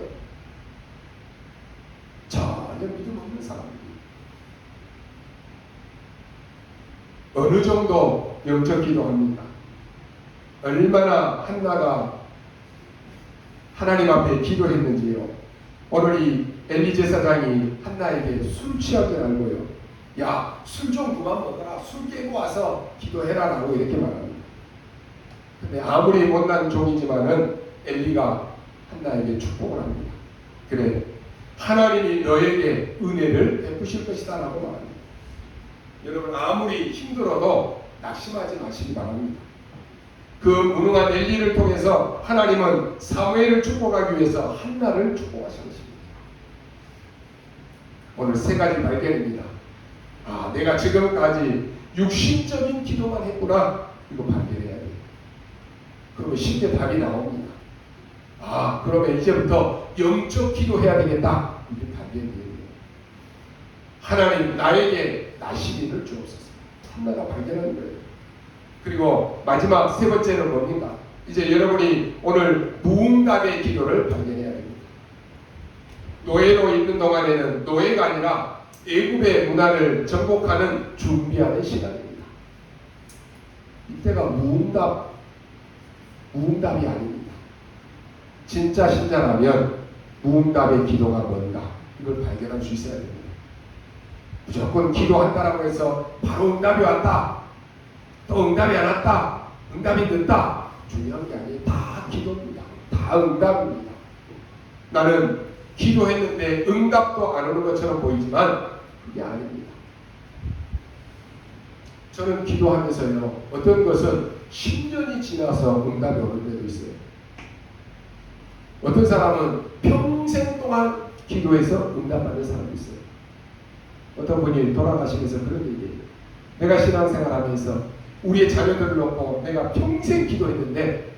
전혀 믿음 없는 사람들이. 어느 정도 영적 기도합니까? 얼마나 한나가 하나님 앞에 기도했는지요. 오늘 이 엘리 제사장이 한나에게 술 취한 줄 알고요, 야, 술 좀 그만 먹어라, 술 깨고 와서 기도해라 라고 이렇게 말합니다. 근데 아무리 못난 종이지만은 엘리가 한나에게 축복을 합니다. 그래, 하나님이 너에게 은혜를 베푸실 것이다 라고 말합니다. 여러분, 아무리 힘들어도 낙심하지 마시기 바랍니다. 그 무능한 엘리를 통해서 하나님은 사무엘을 축복하기 위해서 한나를 축복하신 것입니다. 오늘 세 가지 발견입니다. 내가 지금까지 육신적인 기도만 했구나. 이거 발견해야 돼요. 그러면 쉽게 답이 나옵니다. 아, 그러면 이제부터 영적 기도해야 되겠다. 이게 답이 되는 하나님 나에게 나시린을 주옵소서. 한나가 발견하는 거예요. 그리고 마지막 세 번째는 뭡니까? 이제 여러분이 오늘 무응답의 기도를 발견해야 됩니다. 노예로 있는 동안에는 노예가 아니라 애굽의 문화를 정복하는 준비하는 시간입니다. 이때가 무응답이 아닙니다. 진짜 신자라면 무응답의 기도가 뭔가 이걸 발견할 수 있어야 됩니다. 무조건 기도한다라고 해서 바로 응답이 왔다, 또 응답이 안 왔다, 응답이 늦다, 중요한 게 아니에요. 다 기도입니다. 다 응답입니다. 나는 기도했는데 응답도 안 오는 것처럼 보이지만 그게 아닙니다. 저는 기도하면서요, 어떤 것은 10년이 지나서 응답이 오는 데도 있어요. 어떤 사람은 평생 동안 기도해서 응답받는 사람도 있어요. 어떤 분이 돌아가시면서 그런 얘기예요. 내가 신앙생활하면서 우리의 자녀들을 놓고 내가 평생 기도했는데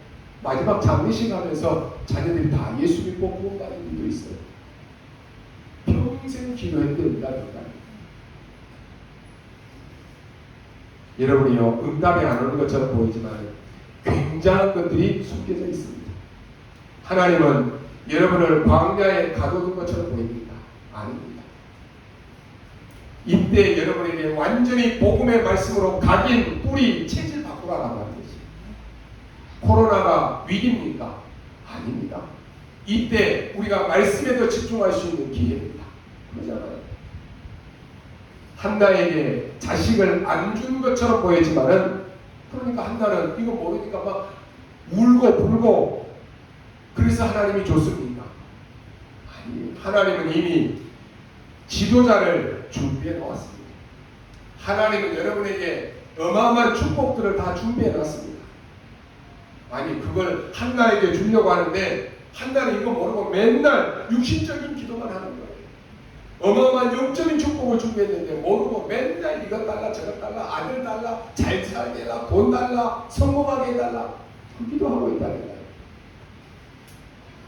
마지막 장례식 하면서 자녀들이 다 예수 믿고 구원받은 일도 있어요. 평생 기도했는데 응답이 없다. 여러분이요, 응답이 안 오는 것처럼 보이지만 굉장한 것들이 숨겨져 있습니다. 하나님은 여러분을 광야에 가둬둔 것처럼 보입니다. 아닙니다. 이때 여러분에게 완전히 복음의 말씀으로 각인, 뿌리, 체질 바꾸라고 하는 것이. 코로나가 위기입니까? 아닙니다. 이때 우리가 말씀에 더 집중할 수 있는 기회입니다. 그러잖아요. 한나에게 자식을 안 준 것처럼 보이지만은, 그러니까 한나는 이거 모르니까 막 울고 불고, 그래서 하나님이 줬습니까? 아니, 하나님은 이미 지도자를 준비해 놓았습니다. 하나님은 여러분에게 어마어마한 축복들을 다 준비해 놨습니다. 아니, 그걸 한나에게 주려고 하는데 한나는 이거 모르고 맨날 육신적인 기도만 하는 거예요. 어마어마한 영적인 축복을 준비했는데 모르고 맨날 이것 달라 저것 달라, 아들 달라, 잘 살게 해달라, 돈 달라, 성공하게 해달라, 그 기도하고 있다는 거예요.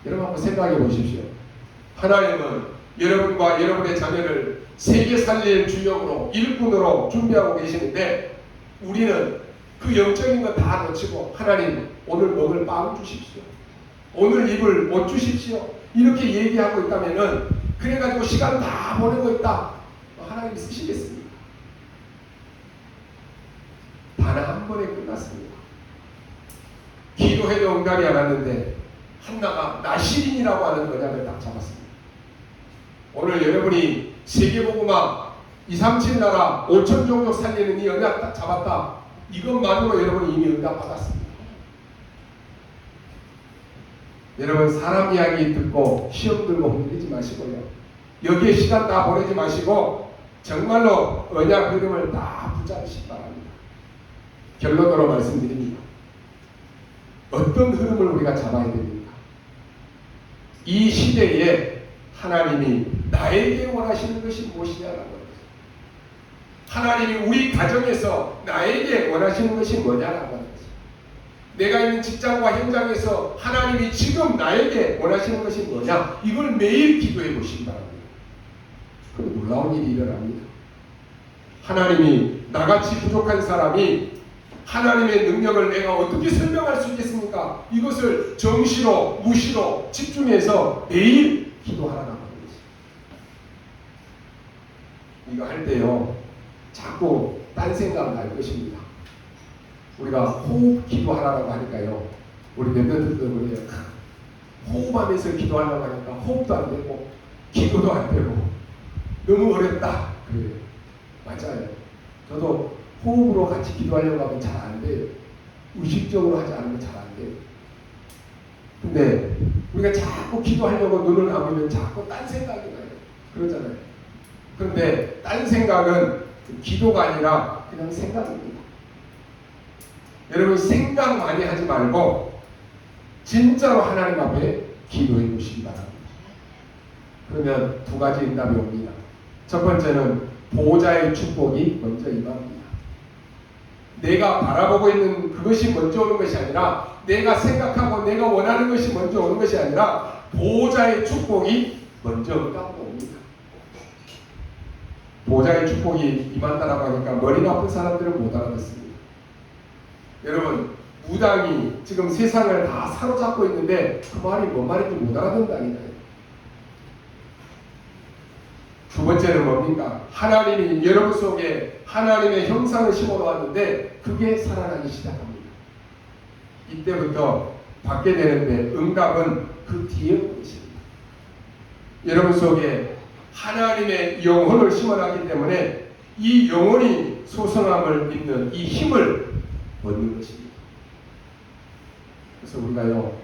여러분 한번 생각해 보십시오. 하나님은 여러분과 여러분의 자녀를 세계 살릴 주역으로, 일꾼으로 준비하고 계시는데 우리는 그 영적인 거 다 놓치고 하나님 오늘 먹을 빵 주십시오, 오늘 입을 옷 주십시오, 이렇게 얘기하고 있다면은, 그래가지고 시간 다 보내고 있다, 하나님이 쓰시겠습니까? 단 한 번에 끝났습니다. 기도해도 응답이 안 왔는데 한나가 나시린이라고 하는 언약을 딱 잡았습니다. 오늘 여러분이 세계복음화 237 나라 5천 종족 살리는 이 언약 딱 잡았다, 이것만으로 여러분이 이미 응답 받았습니다. 여러분, 사람 이야기 듣고 시험 들고 흔들리지 마시고요, 여기에 시간 다 보내지 마시고 정말로 언약 흐름을 다 붙잡으시기 바랍니다. 결론으로 말씀드립니다. 어떤 흐름을 우리가 잡아야 됩니까? 이 시대에 하나님이 나에게 원하시는 것이 무엇이냐라고 합니다. 하나님이 우리 가정에서 나에게 원하시는 것이 뭐냐라고 합니다. 내가 있는 직장과 현장에서 하나님이 지금 나에게 원하시는 것이 뭐냐, 이걸 매일 기도해 보시기 바랍니다. 그럼 놀라운 일이 일어납니다. 하나님이 나같이 부족한 사람이 하나님의 능력을 내가 어떻게 설명할 수 있겠습니까? 이것을 정시로, 무시로 집중해서 매일 기도하라는 것입니다. 이거 할 때요, 자꾸 딴 생각 날 것입니다. 우리가 호흡 기도하라고 하니까요, 우리 멤버들도 그래요. 호흡하면서 기도하려고 하니까 호흡도 안 되고 기도도 안 되고 너무 어렵다 그래요. 맞아요. 저도 호흡으로 같이 기도하려고 하면 잘 안 돼요. 의식적으로 하지 않으면 잘 안 돼요. 근데 우리가 자꾸 기도하려고 눈을 감으면 자꾸 딴 생각이 나요. 그러잖아요. 그런데 딴 생각은 기도가 아니라 그냥 생각입니다. 여러분, 생각 많이 하지 말고 진짜로 하나님 앞에 기도해 보시기 바랍니다. 그러면 두 가지 응답이 옵니다. 첫 번째는 보호자의 축복이 먼저 임합니다. 내가 바라보고 있는 그것이 먼저 오는 것이 아니라 내가 생각하고 내가 원하는 것이 먼저 오는 것이 아니라 보호자의 축복이 먼저 옵니다. 보호자의 축복이 임한다라고 하니까 머리 나쁜 사람들은 못 알아듣습니다. 여러분, 무당이 지금 세상을 다 사로잡고 있는데 그 말이 뭔 말인지 못 알아듣는다니까요. 두 번째는 뭡니까? 하나님이 여러분 속에 하나님의 형상을 심어놓았는데 그게 살아나기 시작합니다. 이때부터 받게 되는데 응답은 그 뒤에 오는 것입니다. 여러분 속에 하나님의 영혼을 심어놨기 때문에 이 영혼이 소성함을 입는 이 힘을 얻는 것입니다. 그래서 우리가요,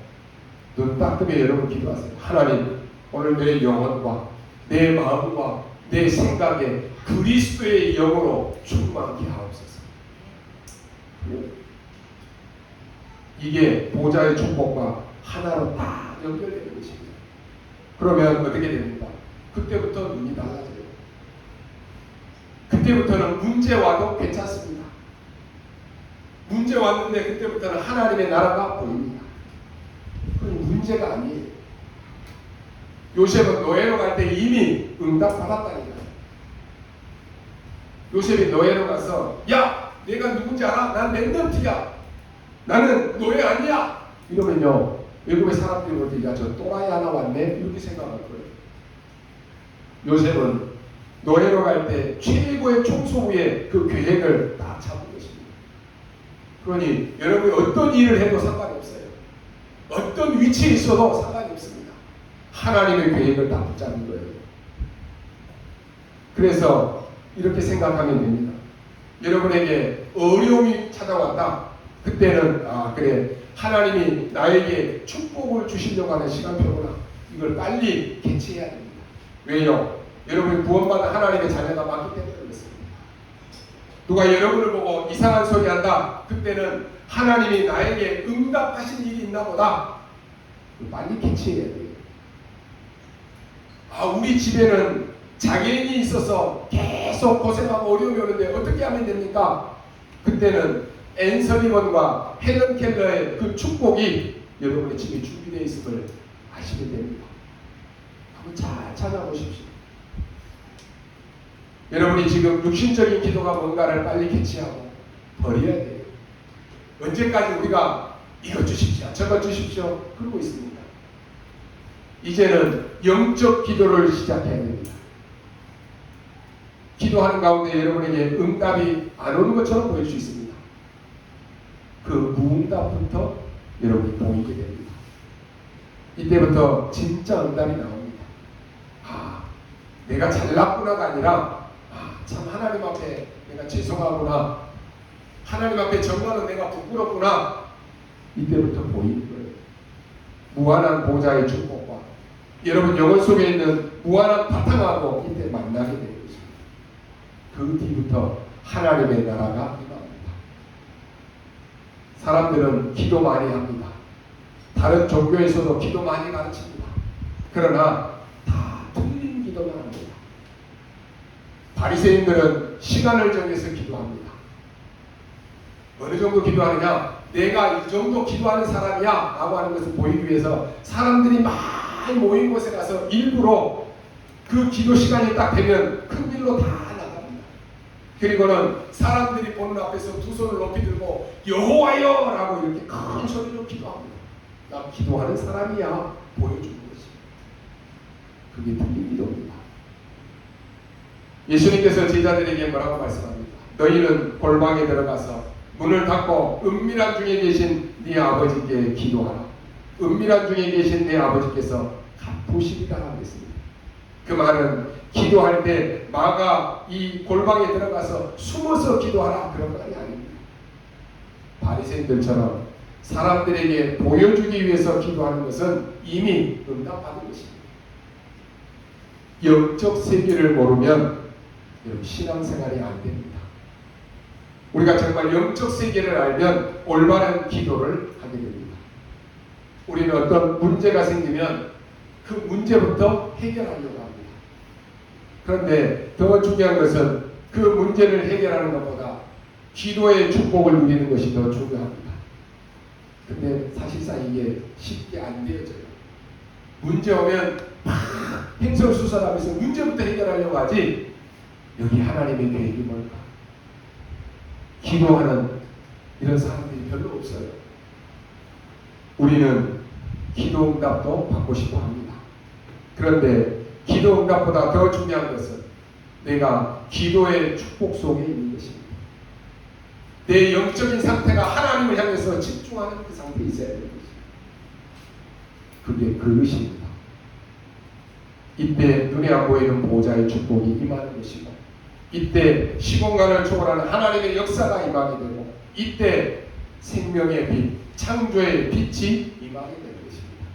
눈 딱 뜨면 여러분 기도하세요. 하나님, 오늘 내 영혼과 내 마음과 내 생각에 그리스도의 영으로 충만케 하옵소서. 이게 보좌의 축복과 하나로 다 연결되는 것입니다. 그러면 어떻게 됩니까? 그때부터 눈이 달라져요. 그때부터는 문제 와도 괜찮습니다. 문제 왔는데 그때부터는 하나님의 나라가 보입니다. 그건 문제가 아니에요. 요셉은 노예로 갈 때 이미 응답 받았다니까요. 요셉이 노예로 가서 야, 내가 누군지 알아? 난 랩런트야. 나는 노예 아니야. 이러면요, 외국의 사람들이 볼 때 야, 저 또라이 하나 왔네? 이렇게 생각할 거예요. 요셉은 노예로 갈 때 최고의 총소부의 그 계획을 다 잡은 것입니다. 그러니 여러분이 어떤 일을 해도 상관이 없어요. 어떤 위치에 있어도 상관이 없습니다. 하나님의 계획을 다 붙잡는 거예요. 그래서 이렇게 생각하면 됩니다. 여러분에게 어려움이 찾아왔다. 그때는 그래, 하나님이 나에게 축복을 주시려고 하는 시간표구나. 이걸 빨리 캐치해야 됩니다. 왜요? 여러분이 구원받은 하나님의 자녀가 많기 때문에 그렇습니다. 누가 여러분을 보고 이상한 소리 한다. 그때는 하나님이 나에게 응답하신 일이 있나 보다. 빨리 캐치해야 돼요. 우리 집에는 장애인이 있어서 계속 고생하고 어려움이 오는데 어떻게 하면 됩니까? 그때는 앤 서리먼과 헬런 켈러의 그 축복이 여러분의 집에 준비되어 있음을 아시게 됩니다. 한번 잘 찾아보십시오. 여러분이 지금 육신적인 기도가 뭔가를 빨리 캐치하고 버려야 돼요. 언제까지 우리가 이것 주십시오, 저것 주십시오 그러고 있습니다. 이제는 영적 기도를 시작해야 됩니다. 기도하는 가운데 여러분에게 응답이 안 오는 것처럼 보일 수 있습니다. 그 무응답부터 여러분이 보이게 됩니다. 이때부터 진짜 응답이 나옵니다. 내가 잘났구나가 아니라 참 하나님 앞에 내가 죄송하구나, 하나님 앞에 정말로 내가 부끄럽구나, 이때부터 보이는 거예요. 무한한 보좌의 축복과 여러분 영혼 속에 있는 무한한 바탕하고 이때 만나게 되는 것입니다. 그 뒤부터 하나님의 나라가 임합니다. 사람들은 기도 많이 합니다. 다른 종교에서도 기도 많이 가르칩니다. 그러나 다 틀린 기도만 합니다. 바리새인들은 시간을 정해서 기도합니다. 어느 정도 기도하느냐? 내가 이 정도 기도하는 사람이야 라고 하는 것을 보이기 위해서 사람들이 많이 모인 곳에 가서 일부러 그 기도 시간이 딱 되면 큰 길로 다 나갑니다. 그리고는 사람들이 보는 앞에서 두 손을 높이 들고 여호와여 라고 이렇게 큰 소리로 기도합니다. 나 기도하는 사람이야 보여주는 것이. 그게 틀린 기도입니다. 예수님께서 제자들에게 뭐라고 말씀합니까? 너희는 골방에 들어가서 문을 닫고 은밀한 중에 계신 네 아버지께 기도하라. 은밀한 중에 계신 네 아버지께서 갚으시리라 하겠습니다. 그 말은 기도할 때 마가 이 골방에 들어가서 숨어서 기도하라 그런 말이 아닙니다. 바리새인들처럼 사람들에게 보여주기 위해서 기도하는 것은 이미 응답받은 것입니다. 영적 세계를 모르면 신앙생활이 안 됩니다. 우리가 정말 영적 세계를 알면 올바른 기도를 하게 됩니다. 우리는 어떤 문제가 생기면 그 문제부터 해결하려고 합니다. 그런데 더 중요한 것은 그 문제를 해결하는 것보다 기도의 축복을 누리는 것이 더 중요합니다. 근데 사실상 이게 쉽게 안 되어져요. 문제 오면 막 행설수설하면서 문제부터 해결하려고 하지, 여기 하나님의 계획이 뭘까? 기도하는 이런 사람들이 별로 없어요. 우리는 기도 응답도 받고 싶어 합니다. 그런데 기도 응답보다 더 중요한 것은 내가 기도의 축복 속에 있는 것입니다. 내 영적인 상태가 하나님을 향해서 집중하는 그 상태에 있어야 되는 것입니다. 그게 그릇입니다. 이때 눈에 안 보이는 보좌의 축복이 임하는 것이고, 이때 시공간을 초월하는 하나님의 역사가 임하게 되고, 이때 생명의 빛, 창조의 빛이 임하게 되는 것입니다.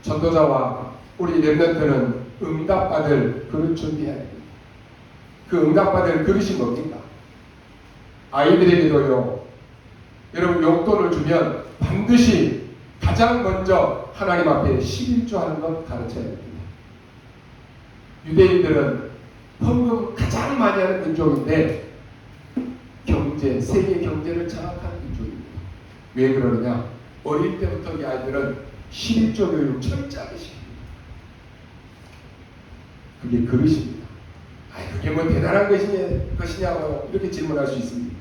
전도자와 우리 렘넌트는 응답받을 그릇 준비해야 됩니다. 그 응답받을 그릇이 뭡니까? 아이들에게도요, 여러분 용돈을 주면 반드시 가장 먼저 하나님 앞에 11조 하는 것 가르쳐야 됩니다. 유대인들은 헌금 가장 많이 하는 민족인데 경제, 세계 경제를 장악하는 민족입니다. 왜 그러느냐? 어릴 때부터 이 아이들은 11조 교육 철저하게 시킵니다. 그게 그릇입니다. 그게 뭐 대단한 것이냐고 이렇게 질문할 수 있습니다.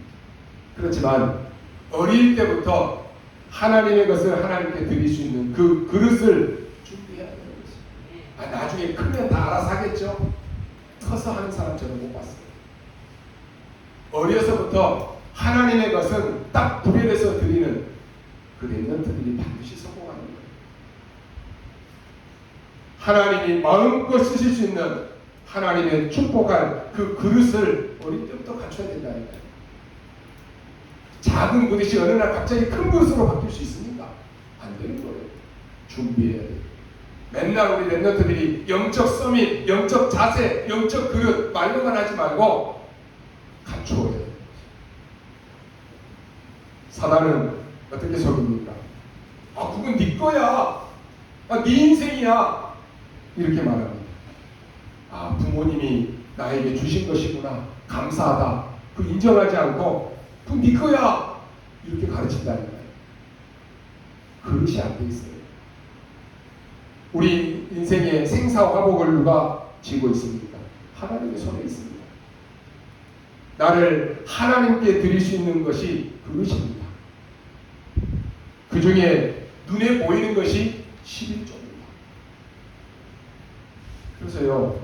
그렇지만 어릴 때부터 하나님의 것을 하나님께 드릴 수 있는 그 그릇을 준비해야 되는 것입니다. 나중에 크면 다 알아서 하겠죠? 커서 하는 사람 저는 못 봤어요. 어려서부터 하나님의 것은 딱 분별해서 드리는 그 렘넌트들이 반드시 성공하는 거예요. 하나님이 마음껏 쓰실 수 있는 하나님의 축복할 그 그릇을 어릴 때부터 갖춰야 된다는 거예요. 작은 그릇이 어느 날 갑자기 큰 그릇으로 바뀔 수 있습니까? 안 되는 거예요. 준비해야 돼요. 맨날 우리 렘넌트들이 영적 서밋, 영적 자세, 영적 그릇 말로만 하지 말고 갖추어야 돼요. 사단은 어떻게 속입니까? 그건 네 거야. 네 인생이야. 이렇게 말합니다. 부모님이 나에게 주신 것이구나. 감사하다. 그 인정하지 않고 그건 네 거야. 이렇게 가르친다는 거예요. 그릇이 안 돼 있어요. 우리 인생의 생사화복을 누가 쥐고 있습니까? 하나님의 손에 있습니다. 나를 하나님께 드릴 수 있는 것이 그릇입니다. 그 중에 눈에 보이는 것이 11조입니다. 그래서요,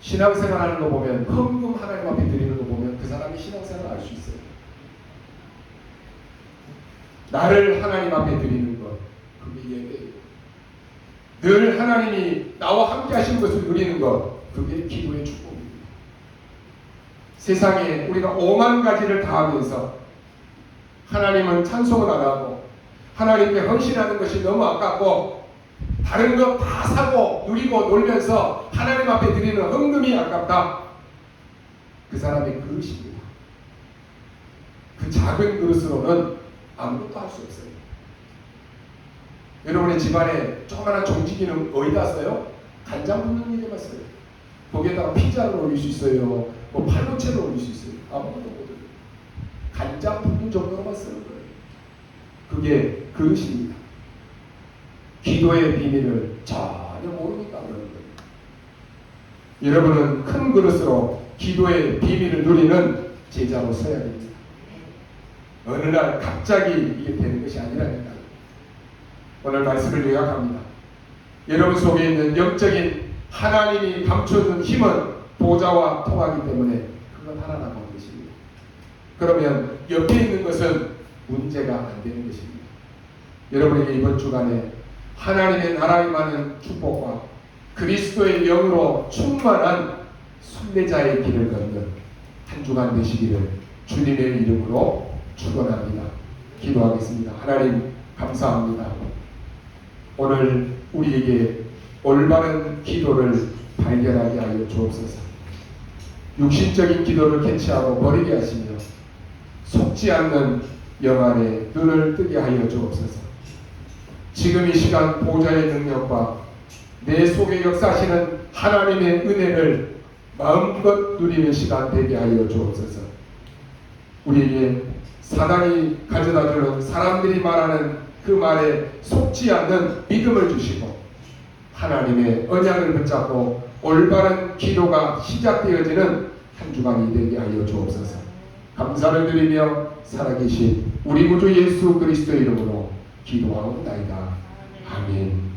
신앙생활 하는 거 보면, 헌금 하나님 앞에 드리는 거 보면 그 사람이 신앙생활을 알 수 있어요. 나를 하나님 앞에 드리는 것, 그게 예배예요. 늘 하나님이 나와 함께 하신 것을 누리는 것, 그게 기도의 축복입니다. 세상에 우리가 5만 가지를 다 하면서 하나님은 찬송을 안 하고 하나님께 헌신하는 것이 너무 아깝고 다른 거 다 사고 누리고 놀면서 하나님 앞에 드리는 헌금이 아깝다. 그 사람의 그릇입니다. 그 작은 그릇으로는 아무것도 할 수 없어요. 여러분의 집안에 조그마한 종지기는 어디다 써요? 간장 붓는 일에만 써요. 거기에다가 피자를 올릴 수 있어요. 뭐 팔보채를 올릴 수 있어요. 아무것도 못해요. 간장 붓는 정도로만 쓰는 거예요. 그게 그릇입니다. 기도의 비밀을 전혀 모르니까 그러는 거예요. 여러분은 큰 그릇으로 기도의 비밀을 누리는 제자로 서야 됩니다. 어느 날 갑자기 이게 되는 것이 아니라니까요. 오늘 말씀을 요약합니다. 여러분 속에 있는 영적인 하나님이 감춰준 힘은 보좌와 통하기 때문에 그건 하나나 보는 것입니다. 그러면 옆에 있는 것은 문제가 안 되는 것입니다. 여러분에게 이번 주간에 하나님의 나라에 임하는 축복과 그리스도의 영으로 충만한 순례자의 길을 걷는 한 주간 되시기를 주님의 이름으로 축원합니다. 기도하겠습니다. 하나님 감사합니다. 오늘 우리에게 올바른 기도를 발견하게 하여 주옵소서. 육신적인 기도를 캐치하고 버리게 하시며 속지 않는 영 안에 눈을 뜨게 하여 주옵소서. 지금 이 시간 보좌의 능력과 내 속에 역사하시는 하나님의 은혜를 마음껏 누리는 시간 되게 하여 주옵소서. 우리에게 사단이 가져다주는 사람들이 말하는 그 말에 속지 않는 믿음을 주시고 하나님의 언약을 붙잡고 올바른 기도가 시작되어지는 한 주간이 되게 하여 주옵소서. 감사를 드리며 살아계신 우리 구주 예수 그리스도의 이름으로 기도하옵나이다. 아멘.